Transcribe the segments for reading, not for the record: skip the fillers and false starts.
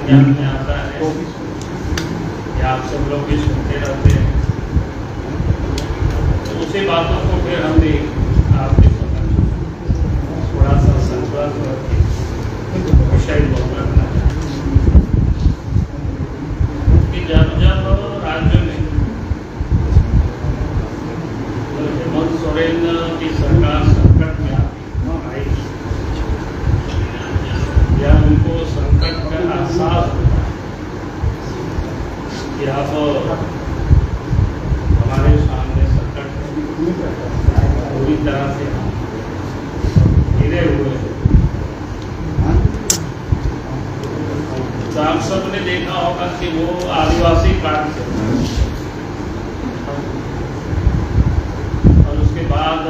ज्ञान में आता है या आप सब लोग भी सुनते रहते हैं, तो उसी बातों को फिर हम भी आपके समझ थोड़ा सा संकल्प करके विषय को करना कि जब राज्य में हेमंत सोरेन की सरकार संकट में आई या उनको संकट का एहसास हुआ कि अब हमारे सामने संकट पूरी तरह से घिरे हुए हैं, तो आप सबने देखा होगा कि वो आदिवासी कार्ड से और उसके बाद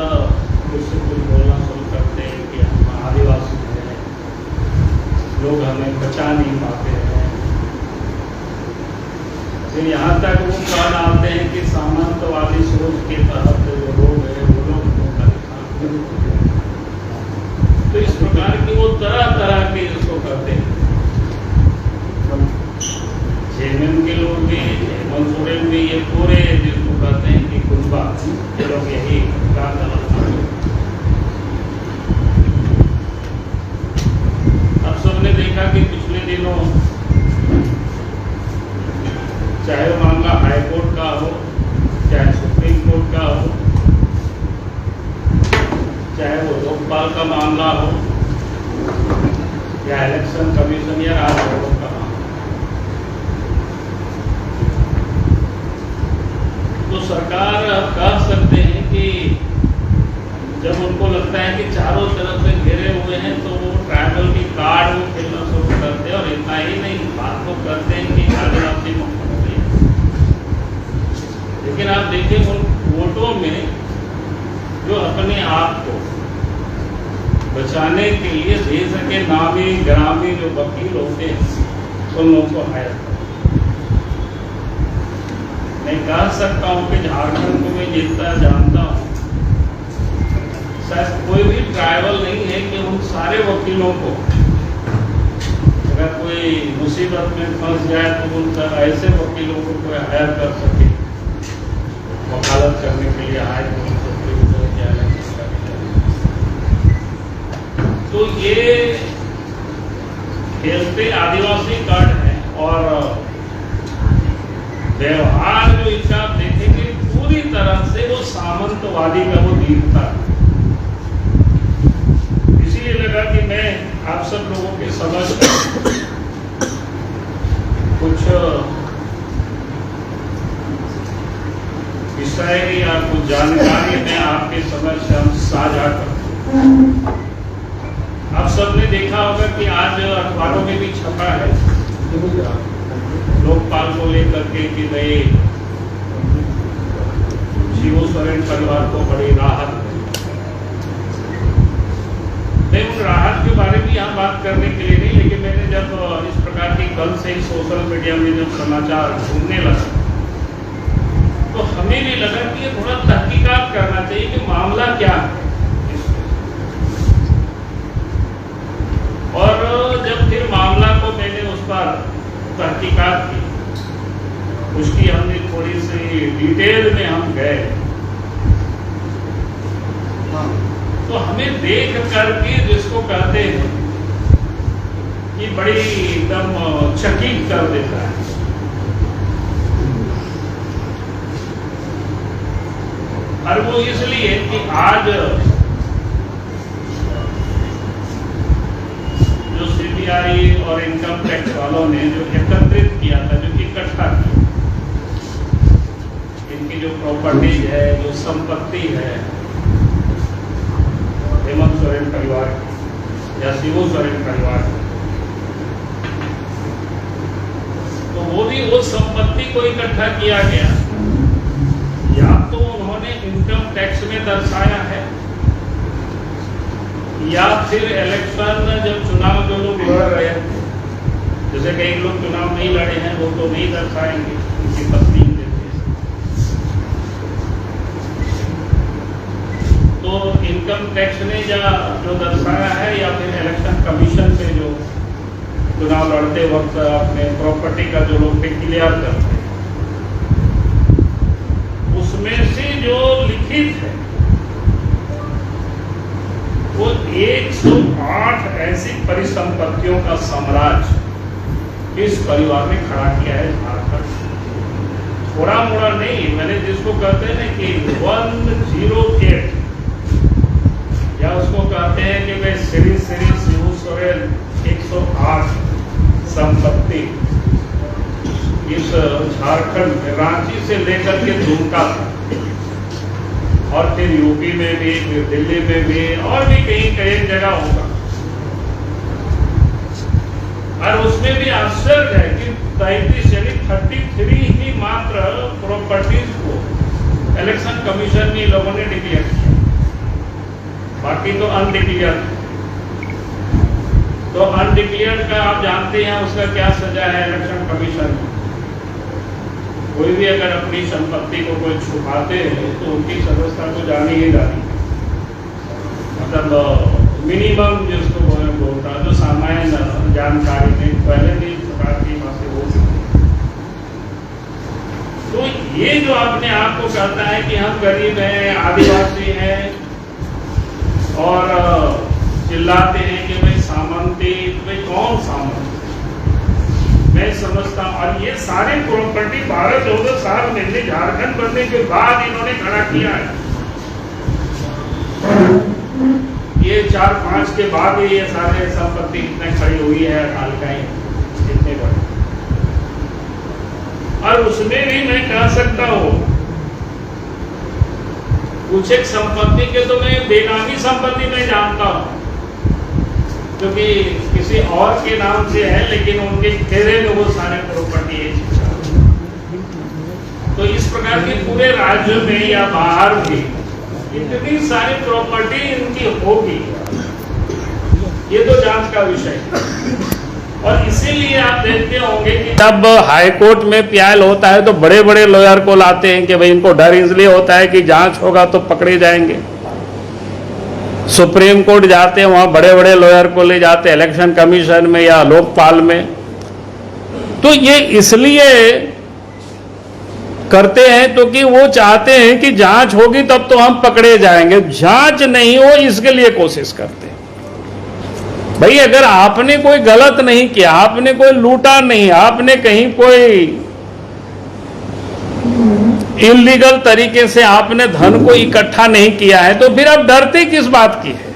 कुछ बोलना शुरू करते हैं कि हम आदिवासी हैं, लोग हमें बचा नहीं पाते हैं। फिर यहाँ तक वो कह डालते हैं कि सामंतवादी सोच के तहत जो लोग हैं वो लोग तो इस प्रकार की वो तरह तरह के इसको करते हैं। जेएमएम के लोग भी, हेमंत सोरेन भी, ये पूरे जिसको कहते हैं कि गुंबा, ये लोग यही काम अब सबने देखा कि पिछले दिनों चाहे वो मामला हाई कोर्ट का हो, चाहे सुप्रीम कोर्ट का हो, चाहे वो लोकपाल का मामला हो या इलेक्शन कमीशन या राजभवन का मामला, तो सरकार कह सकते हैं कि जब उनको लगता है कि चारों तरफ से घिरे हुए हैं तो वो ट्राइबल की कार्ड वो खेलना शुरू करते हैं। और इतना ही नहीं, बात को करते हैं कि आदिवासी मुख्यमंत्री, लेकिन आप देखिए उन वोटों में जो अपने आप को बचाने के लिए देश के नामी ग्रामी जो वकील होते हैं उन लोगों को हायर करते। मैं कह सकता हूँ कि झारखंड को मैं जितना जानता हूँ शायद कोई भी ट्राइबल नहीं है कि उन सारे वकीलों को अगर कोई मुसीबत में फंस जाए तो उन ऐसे वकीलों को कोई हायर कर सके वकालत करने के लिए हायर कर तो ये खेलते आदिवासी कार्ड है। और व्यवहार जो इनका आप देखेंगे पूरी तरह से वो सामंतवादी का वो दीनता है। इसीलिए लगा कि मैं आप सब लोगों के समझ कुछ विषय या कुछ जानकारी मैं आपके समझ हम साझा करता। आप सबने देखा होगा कि आज अखबारों में भी छपा है लोकपाल को लेकर के कि भाई शिबू सोरेन परिवार को बड़ी राहत है। मैं उन राहत के बारे में यहाँ बात करने के लिए नहीं, लेकिन मैंने जब इस प्रकार की कल से ही सोशल मीडिया में जब समाचार घूमने लगा तो हमें भी लगा कि ये थोड़ा तहकीकात करना चाहिए कि मामला क्या है। और जब फिर मामला को मैंने उस पर तहकीकात की, उसकी हमने थोड़ी सी डिटेल में हम गए तो हमें देख करके जिसको कहते हैं कि बड़ी एकदम चकित कर देता है। और वो इसलिए कि आज जो सीबीआई और इनकम टैक्स वालों ने जो एकत्रित किया था, जो इकट्ठा किया, इनकी जो प्रॉपर्टीज है, जो संपत्ति है हेमंत सोरेन परिवार या शिबू सोरेन परिवार, तो वो भी उस संपत्ति को इकट्ठा किया गया। या तो उन्होंने इनकम टैक्स में दर्शाया है या फिर इलेक्शन जब चुनाव जो लोग लड़ रहे थे, जैसे कई लोग चुनाव नहीं लड़े हैं वो तो नहीं दर्शाएंगे, उनकी पत्नी तो इनकम टैक्स ने जो दर्शाया है या फिर इलेक्शन कमीशन से जो चुनाव चुनाव लड़ते वक्त अपने प्रॉपर्टी का जो लोग डिक्लेयर करते हैं, उसमें से जो लिखित है वो 108 ऐसी परिसंपत्तियों का साम्राज्य इस परिवार ने खड़ा किया है झारखंड। थोड़ा मोड़ा नहीं, मैंने जिसको कहते हैं ना कि 108, या उसको कहते हैं कि भाई श्री श्री शिव सोरेन 108 संपत्ति इस झारखंड में, रांची से लेकर के दुमका तक, और फिर यूपी में भी, फिर दिल्ली में भी, और भी कई जगह होगा। और उसमें भी आश्चर्य है कि 33 यानी 33 ही मात्र प्रॉपर्टीज को इलेक्शन कमीशन ने लोगों ने डिक्लेयर किया, बाकी तो अनडिक्लेयर। तो अनडिक्लेयर्ड का आप जानते हैं उसका क्या सजा है इलेक्शन कमीशन में। कोई भी अगर अपनी संपत्ति को कोई छुपाते हैं तो उनकी सदस्यता को जानी ही जानी, मतलब मिनिमम जिसको बोलता है, जो सामान्य जानकारी नहीं पहले नहीं प्रकार की बातें हो सकती। तो ये जो अपने आप को कहता है कि हम गरीब हैं, आदिवासी हैं, और चिल्लाते हैं कि भाई सामंती, भाई कौन सामंती? मैं समझता हूँ, और ये सारे प्रॉपर्टी 12-14 साल में झारखंड बनने के बाद इन्होंने खड़ा किया है। ये 4-5 के बाद ही ये सारे संपत्ति इतने खड़ी हुई है, कालकाई इतने बड़े। और उसमें भी मैं कह सकता हूँ कुछ एक संपत्ति के तो मैं बेनामी संपत्ति में जानता हूं, क्योंकि किसी और के नाम से है लेकिन उनके घेरे में वो सारे प्रॉपर्टी है। तो इस प्रकार की पूरे राज्य में या बाहर भी इतनी सारी प्रॉपर्टी इनकी होगी, ये तो जांच का विषय है। और इसीलिए आप देखते होंगे कि जब हाई कोर्ट में ट्रायल होता है तो बड़े बड़े लॉयर को लाते हैं कि भाई इनको डर इसलिए होता है कि जांच होगा तो पकड़े जाएंगे। सुप्रीम कोर्ट जाते हैं, वहां बड़े बड़े लॉयर को ले जाते हैं, इलेक्शन कमीशन में या लोकपाल में। तो ये इसलिए करते हैं तो कि वो चाहते हैं कि जांच होगी तब तो हम पकड़े जाएंगे, जांच नहीं हो इसके लिए कोशिश करते हैं। भाई अगर आपने कोई गलत नहीं किया, आपने कोई लूटा नहीं, आपने कहीं कोई इलीगल तरीके से आपने धन को इकट्ठा नहीं किया है, तो फिर आप डरते किस बात की है?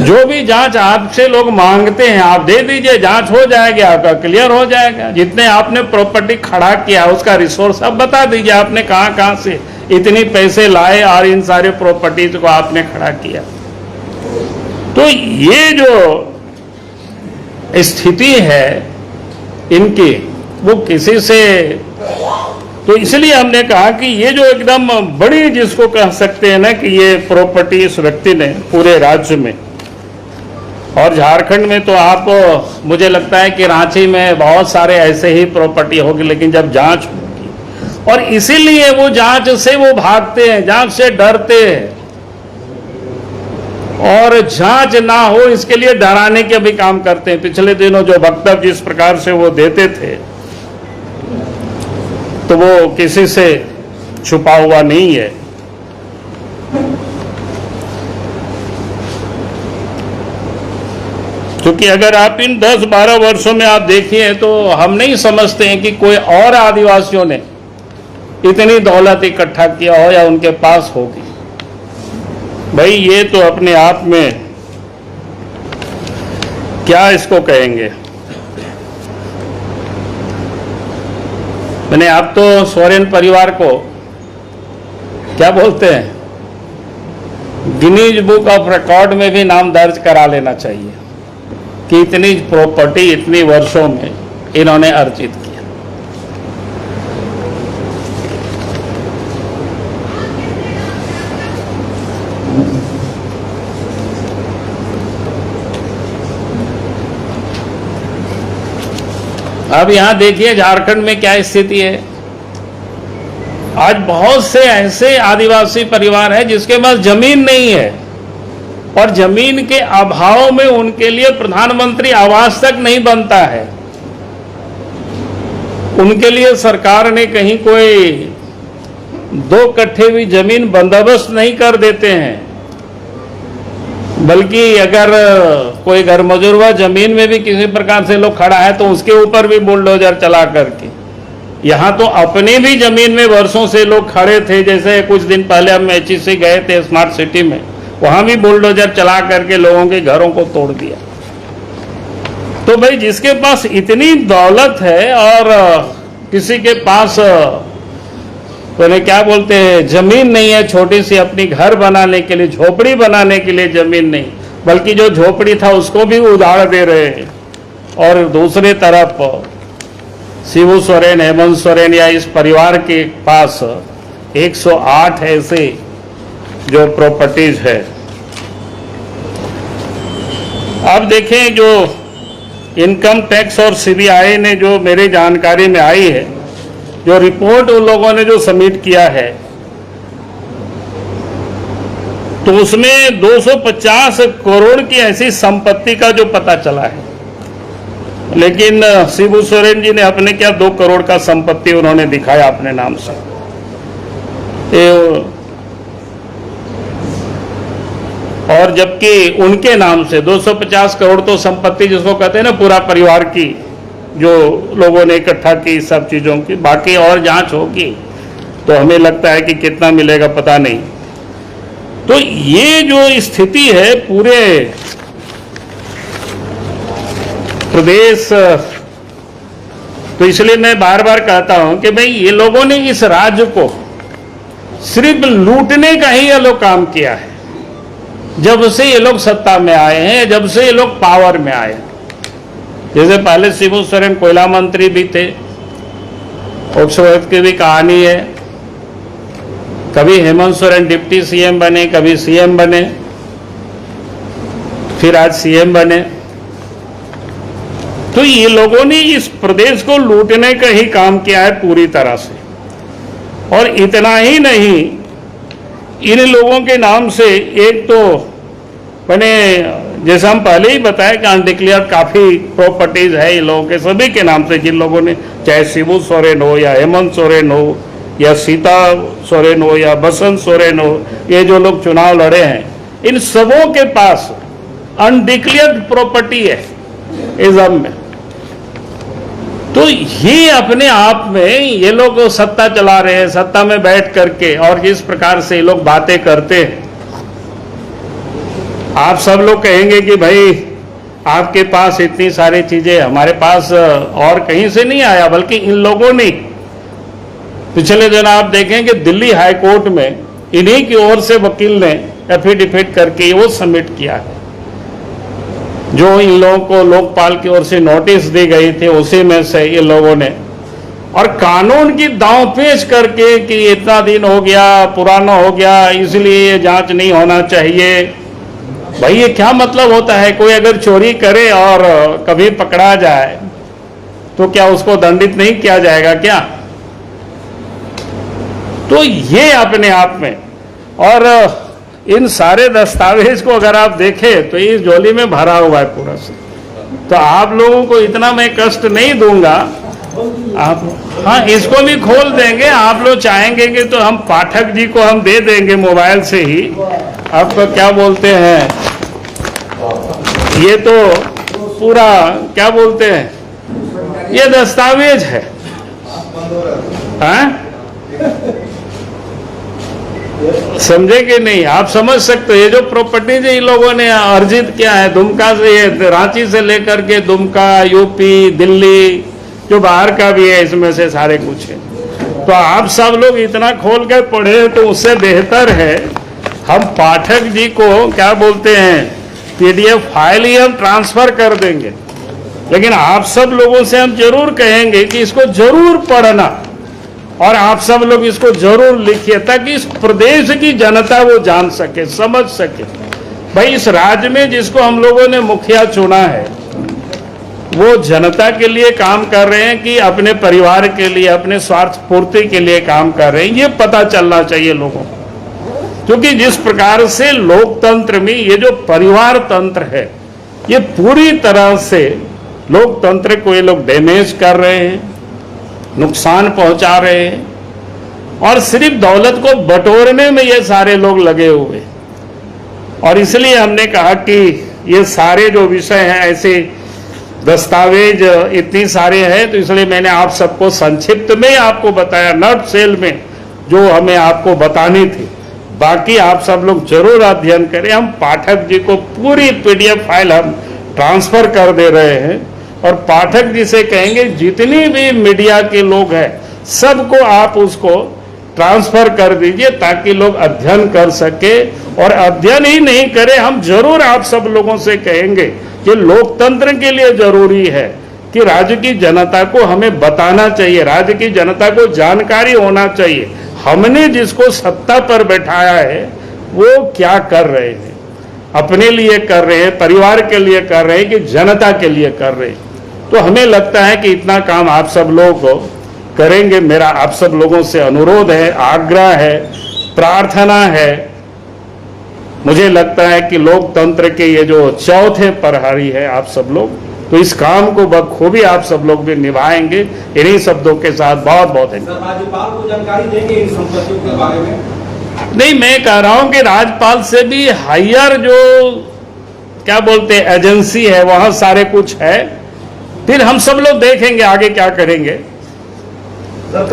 जो भी जांच आपसे लोग मांगते हैं आप दे दीजिए, जांच हो जाएगी, आपका क्लियर हो जाएगा। जितने आपने प्रॉपर्टी खड़ा किया उसका रिसोर्स आप बता दीजिए, आपने कहां कहां से इतनी पैसे लाए और इन सारे प्रॉपर्टीज को आपने खड़ा किया। तो ये जो स्थिति है इनकी, वो किसी से, तो इसलिए हमने कहा कि ये जो एकदम बड़ी जिसको कह सकते हैं ना कि ये प्रॉपर्टी इस व्यक्ति ने पूरे राज्य में और झारखंड में, तो आप मुझे लगता है कि रांची में बहुत सारे ऐसे ही प्रॉपर्टी होगी, लेकिन जब जांच होगी, और इसीलिए वो जांच से वो भागते हैं, जांच से डरते हैं, और जांच ना हो इसके लिए डराने के भी काम करते हैं। पिछले दिनों जो वक्तव्य जिस प्रकार से वो देते थे तो वो किसी से छुपा हुआ नहीं है। क्योंकि अगर आप इन 10-12 वर्षों में आप देखिए तो हम नहीं समझते हैं कि कोई और आदिवासियों ने इतनी दौलत इकट्ठा किया हो या उनके पास होगी। भाई ये तो अपने आप में क्या इसको कहेंगे, मैंने आप तो सोरेन परिवार को क्या बोलते हैं, गिनीज बुक ऑफ रिकॉर्ड में भी नाम दर्ज करा लेना चाहिए कि इतनी प्रॉपर्टी इतनी वर्षों में इन्होंने अर्जित किया। अब यहां देखिए झारखंड में क्या स्थिति है। आज बहुत से ऐसे आदिवासी परिवार हैं जिसके पास जमीन नहीं है, और जमीन के अभाव में उनके लिए प्रधानमंत्री आवास तक नहीं बनता है। उनके लिए सरकार ने कहीं कोई 2 कट्ठे भी जमीन बंदोबस्त नहीं कर देते हैं, बल्कि अगर कोई घर मजूरवा जमीन में भी किसी प्रकार से लोग खड़ा है तो उसके ऊपर भी बुलडोजर चला करके, यहाँ तो अपनी भी जमीन में वर्षों से लोग खड़े थे। जैसे कुछ दिन पहले हम HEC गए थे स्मार्ट सिटी में, वहां भी बुलडोजर चला करके लोगों के घरों को तोड़ दिया। तो भाई जिसके पास इतनी दौलत है और किसी के पास तो क्या बोलते हैं जमीन नहीं है, छोटी सी अपनी घर बनाने के लिए, झोपड़ी बनाने के लिए जमीन नहीं, बल्कि जो झोपड़ी था उसको भी उजाड़ दे रहे हैं। और दूसरी तरफ शिबू सोरेन, हेमंत सोरेन या इस परिवार के पास 108 ऐसे जो प्रॉपर्टीज है। अब देखें जो इनकम टैक्स और CBI ने जो मेरी जानकारी में आई है, जो रिपोर्ट उन लोगों ने जो सबमिट किया है, तो उसमें 250 करोड़ की ऐसी संपत्ति का जो पता चला है। लेकिन शिबू सोरेन जी ने अपने क्या 2 करोड़ का संपत्ति उन्होंने दिखाया अपने नाम से। और जबकि उनके नाम से 250 करोड़ तो संपत्ति जिसको कहते हैं ना पूरा परिवार की, जो लोगों ने इकट्ठा की सब चीज़ों की, बाकी और जांच होगी तो हमें लगता है कि कितना मिलेगा पता नहीं। तो ये जो स्थिति है पूरे प्रदेश, तो इसलिए मैं बार बार कहता हूं कि भाई ये लोगों ने इस राज्य को सिर्फ लूटने का ही ये लोग काम किया है। जब से ये लोग सत्ता में आए हैं, जब से ये लोग पावर में आए, जैसे पहले शिबू सोरेन कोयला मंत्री भी थे, उस वक्त की भी कहानी है। कभी हेमंत सोरेन डिप्टी CM बने, कभी CM बने, फिर आज CM बने। तो ये लोगों ने इस प्रदेश को लूटने का ही काम किया है पूरी तरह से। और इतना ही नहीं, इन लोगों के नाम से एक तो मैंने जैसा हम पहले ही बताया कि अनडिक्लेयर काफ़ी प्रॉपर्टीज है इन लोगों के सभी के नाम से, जिन लोगों ने चाहे शिबू सोरेन हो या हेमंत सोरेन हो या सीता सोरेन हो या बसंत सोरेन हो, ये जो लोग चुनाव लड़े हैं, इन सबों के पास अनडिक्लेयर्ड प्रॉपर्टी है इज़म में। तो ये अपने आप में ये लोग सत्ता चला रहे हैं, सत्ता में बैठ करके, और जिस प्रकार से ये लोग बातें करते हैं, आप सब लोग कहेंगे कि भाई आपके पास इतनी सारी चीजें, हमारे पास और कहीं से नहीं आया, बल्कि इन लोगों ने पिछले दिन आप देखें कि दिल्ली हाई कोर्ट में इन्हीं की ओर से वकील ने एफिडेविट करके वो सबमिट किया है। जो इन लोगों को लोकपाल की ओर से नोटिस दी गई थी, उसी में से ये लोगों ने, और कानून की दांवपेच करके कि इतना दिन हो गया, पुराना हो गया, इसलिए ये जांच नहीं होना चाहिए। भाई ये क्या मतलब होता है? कोई अगर चोरी करे और कभी पकड़ा जाए तो क्या उसको दंडित नहीं किया जाएगा क्या? तो ये अपने आप में, और इन सारे दस्तावेज को अगर आप देखें तो इस झोली में भरा हुआ है पूरा से। तो आप लोगों को इतना मैं कष्ट नहीं दूंगा, आप हाँ इसको भी खोल देंगे। आप लोग चाहेंगे कि तो हम पाठक जी को हम दे देंगे मोबाइल से ही। आपको क्या बोलते हैं, ये तो पूरा क्या बोलते हैं, ये दस्तावेज है। हाँ समझे कि नहीं? आप समझ सकते हो ये जो प्रॉपर्टीज इन लोगों ने अर्जित किया है दुमका से, ये रांची से लेकर के दुमका, यूपी, दिल्ली, जो बाहर का भी है, इसमें से सारे कुछ है। तो आप सब लोग इतना खोल कर पढ़े तो उससे बेहतर है हम पाठक जी को क्या बोलते हैं PDF फाइल ही हम ट्रांसफर कर देंगे। लेकिन आप सब लोगों से हम जरूर कहेंगे कि इसको जरूर पढ़ना, और आप सब लोग इसको जरूर लिखिए, ताकि इस प्रदेश की जनता वो जान सके, समझ सके। भाई इस राज्य में जिसको हम लोगों ने मुखिया चुना है, वो जनता के लिए काम कर रहे हैं कि अपने परिवार के लिए, अपने स्वार्थ पूर्ति के लिए काम कर रहे हैं, ये पता चलना चाहिए लोगों को। क्योंकि जिस प्रकार से लोकतंत्र में ये जो परिवार तंत्र है, ये पूरी तरह से लोकतंत्र को ये लोग डैमेज कर रहे हैं, नुकसान पहुंचा रहे हैं, और सिर्फ दौलत को बटोरने में ये सारे लोग लगे हुए। और इसलिए हमने कहा कि ये सारे जो विषय हैं, ऐसे दस्तावेज इतनी सारे हैं, तो इसलिए मैंने आप सबको संक्षिप्त में आपको बताया, नट सेल में जो हमें आपको बतानी थी। बाकी आप सब लोग जरूर अध्ययन करें। हम पाठक जी को पूरी PDF फाइल हम ट्रांसफर कर दे रहे हैं, और पाठक जी से कहेंगे जितनी भी मीडिया के लोग हैं सबको आप उसको ट्रांसफर कर दीजिए, ताकि लोग अध्ययन कर सके। और अध्ययन ही नहीं करें, हम जरूर आप सब लोगों से कहेंगे कि लोकतंत्र के लिए जरूरी है कि राज्य की जनता को हमें बताना चाहिए, राज्य की जनता को जानकारी होना चाहिए हमने जिसको सत्ता पर बैठाया है वो क्या कर रहे हैं, अपने लिए कर रहे हैं, परिवार के लिए कर रहे हैं कि जनता के लिए कर रहे हैं। तो हमें लगता है कि इतना काम आप सब लोग करेंगे। मेरा आप सब लोगों से अनुरोध है, आग्रह है, प्रार्थना है। मुझे लगता है कि लोकतंत्र के ये जो चौथे प्रहरी है आप सब लोग, तो इस काम को बखूबी आप सब लोग भी निभाएंगे। इन्हीं शब्दों के साथ बहुत बहुत राज्यपाल को जानकारी देंगे इन संपत्तियों के बारे में? नहीं, मैं कह रहा हूं कि राज्यपाल से भी हायर जो क्या बोलते हैं एजेंसी है, वहां सारे कुछ है, फिर हम सब लोग देखेंगे आगे क्या करेंगे।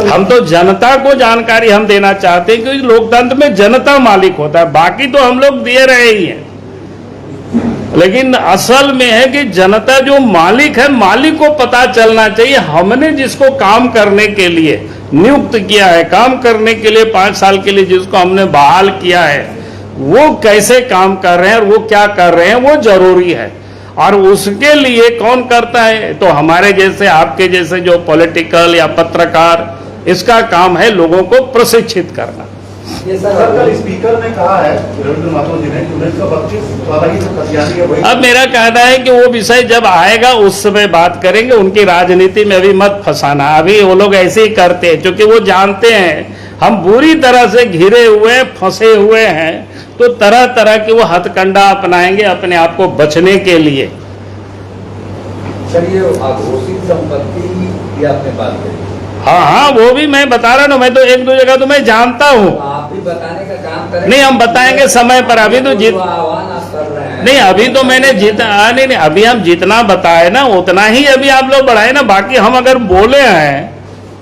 हम तो जनता को जानकारी हम देना चाहते हैं, क्योंकि लोकतंत्र में जनता मालिक होता है, बाकी तो हम लोग दे रहे ही हैं, लेकिन असल में है कि जनता जो मालिक है, मालिक को पता चलना चाहिए हमने जिसको काम करने के लिए नियुक्त किया है, काम करने के लिए 5 साल के लिए जिसको हमने बहाल किया है, वो कैसे काम कर रहे हैं और वो क्या कर रहे हैं, वो जरूरी है। और उसके लिए कौन करता है, तो हमारे जैसे आपके जैसे जो पॉलिटिकल या पत्रकार, इसका काम है लोगों को प्रशिक्षित करना। ये सर कल स्पीकर ने कहा है रविंद्र माथुर जी ने 1925 वाला ही जो कथियानी है वही। अब मेरा कहना है कि वो विषय जब आएगा उस समय बात करेंगे, उनकी राजनीति में अभी मत फंसाना। अभी वो लोग ऐसे ही करते हैं, क्योंकि वो जानते हैं हम बुरी तरह से घिरे हुए फंसे हुए हैं, तो तरह तरह के वो हथकंडा अपनाएंगे अपने आप को बचने के लिए। सर ये अघोषित संपत्ति की आपने बात करी। हाँ, वो भी मैं बता रहा हूँ, मैं तो 1-2 जगह तो मैं जानता हूँ। आप भी बताने का काम करें। नहीं, हम बताएंगे समय पर। अभी तो आह्वान आप कर रहे हैं। नहीं, अभी तो मैंने नहीं, अभी हम जितना बताए ना उतना ही अभी आप लोग बढ़ाए ना। बाकी हम अगर बोले हैं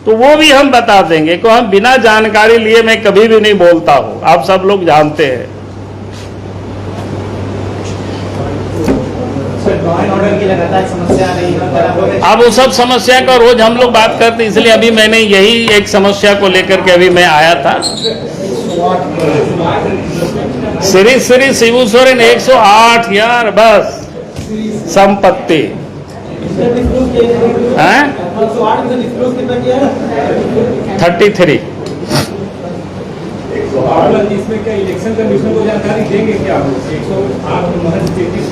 तो वो भी हम बता देंगे, को हम बिना जानकारी लिए मैं कभी भी नहीं बोलता हूँ, आप सब लोग जानते हैं। ऑर्डर की लगातार समस्या नहीं, अब वो सब समस्या का रोज हम लोग बात करते, इसलिए अभी मैंने यही एक समस्या को लेकर के अभी मैं आया था। श्री शिबू सोरेन 108 यार बस संपत्ति है 33। इसमें क्या इलेक्शन कमीशन को जानकारी देंगे क्या? 108 महज 33